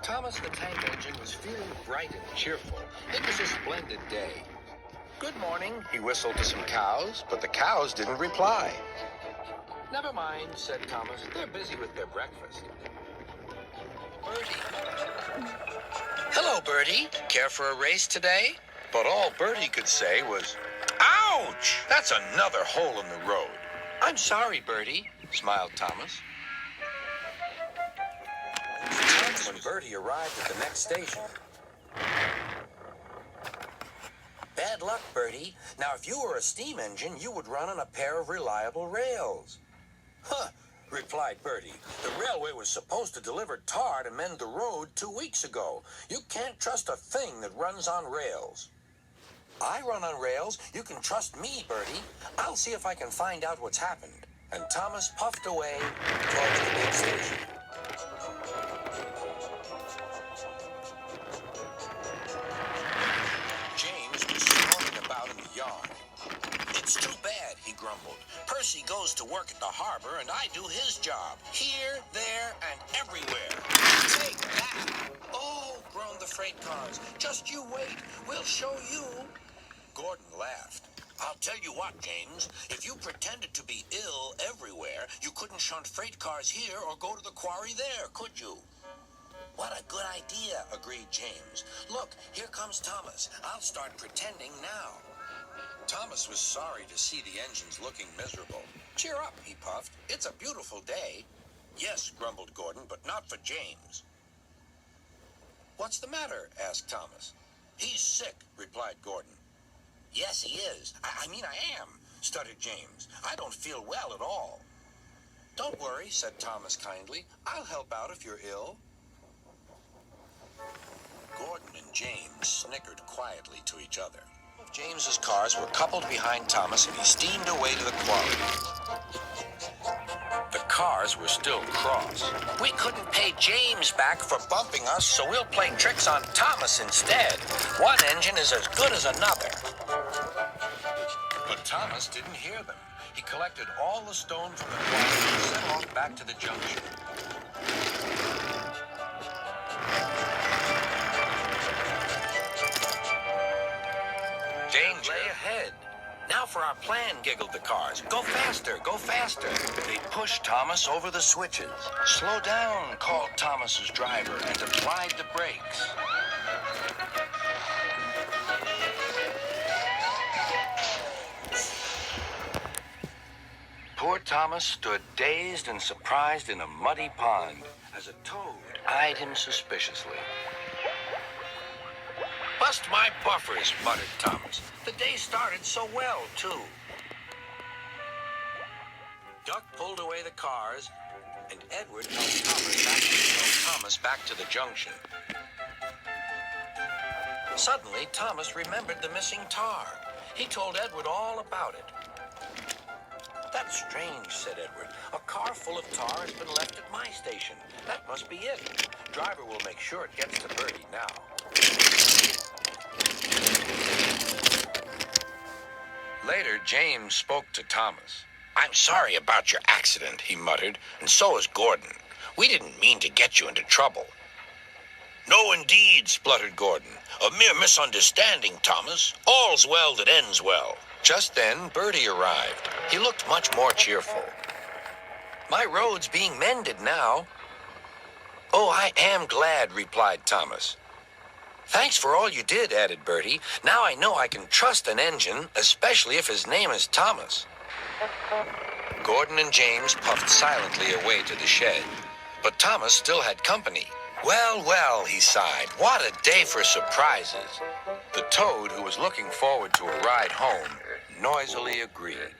Thomas the Tank Engine was feeling bright and cheerful. It was a splendid day. "Good morning," he whistled to some cows, but the cows didn't reply. "Never mind," said Thomas. "They're busy with their breakfast." Bertie. "Hello, Bertie. Care for a race today?" But all Bertie could say was, "Ouch! That's another hole in the road." "I'm sorry, Bertie," smiled Thomas. When Bertie arrived at the next station. "Bad luck, Bertie. Now, if you were a steam engine, you would run on a pair of reliable rails." "Huh," replied Bertie. "The railway was supposed to deliver tar to mend the road 2 weeks ago. You can't trust a thing that runs on rails." "I run on rails. You can trust me, Bertie. I'll see if I can find out what's happened." And Thomas puffed away towards the big station. James was snorting about in the yard. "It's too bad," he grumbled. "Percy goes to work at the harbor, and I do his job. Here, there, and everywhere. Take that!" "Oh," groaned the freight cars. "Just you wait. We'll show you." Gordon laughed. "I'll tell you what, James. If you pretended to be ill everywhere, you couldn't shunt freight cars here or go to the quarry there, could you?" "What a good idea," agreed James. "Look, here comes Thomas. I'll start pretending now." Thomas was sorry to see the engines looking miserable. "Cheer up," he puffed. "It's a beautiful day." "Yes," grumbled Gordon, "but not for James." "What's the matter?" asked Thomas. "He's sick," replied Gordon. "Yes, he is. I mean, I am," stuttered James. "I don't feel well at all." "Don't worry," said Thomas kindly. "I'll help out if you're ill." Gordon and James snickered quietly to each other. James's cars were coupled behind Thomas, and he steamed away to the quarry. The cars were still cross. "We couldn't pay James back for bumping us, so we'll play tricks on Thomas instead. One engine is as good as another." But Thomas didn't hear them. He collected all the stone from the quarry and set off back to the junction. Danger lay ahead. "Now for our plan," giggled the cars. "Go faster, go faster." They pushed Thomas over the switches. "Slow down," called Thomas's driver, and applied the brakes. Poor Thomas stood dazed and surprised in a muddy pond as a toad eyed him suspiciously. "Bust my buffers," muttered Thomas. "The day started so well, too." Duck pulled away the cars, and Edward helped Thomas back to the junction. Suddenly, Thomas remembered the missing tar. He told Edward all about it. "That's strange," said Edward. "A car full of tar has been left at my station. That must be it. Driver will make sure it gets to Bertie now." Later, James spoke to Thomas. "I'm sorry about your accident," he muttered, "and so is Gordon. We didn't mean to get you into trouble." "No, indeed," spluttered Gordon. "A mere misunderstanding, Thomas. All's well that ends well." Just then, Bertie arrived. He looked much more cheerful. "My road's being mended now." "Oh, I am glad," replied Thomas. "Thanks for all you did," added Bertie. "Now I know I can trust an engine, especially if his name is Thomas." Gordon and James puffed silently away to the shed. But Thomas still had company. "Well, well," he sighed. "What a day for surprises." The toad, who was looking forward to a ride home, noisily agreed.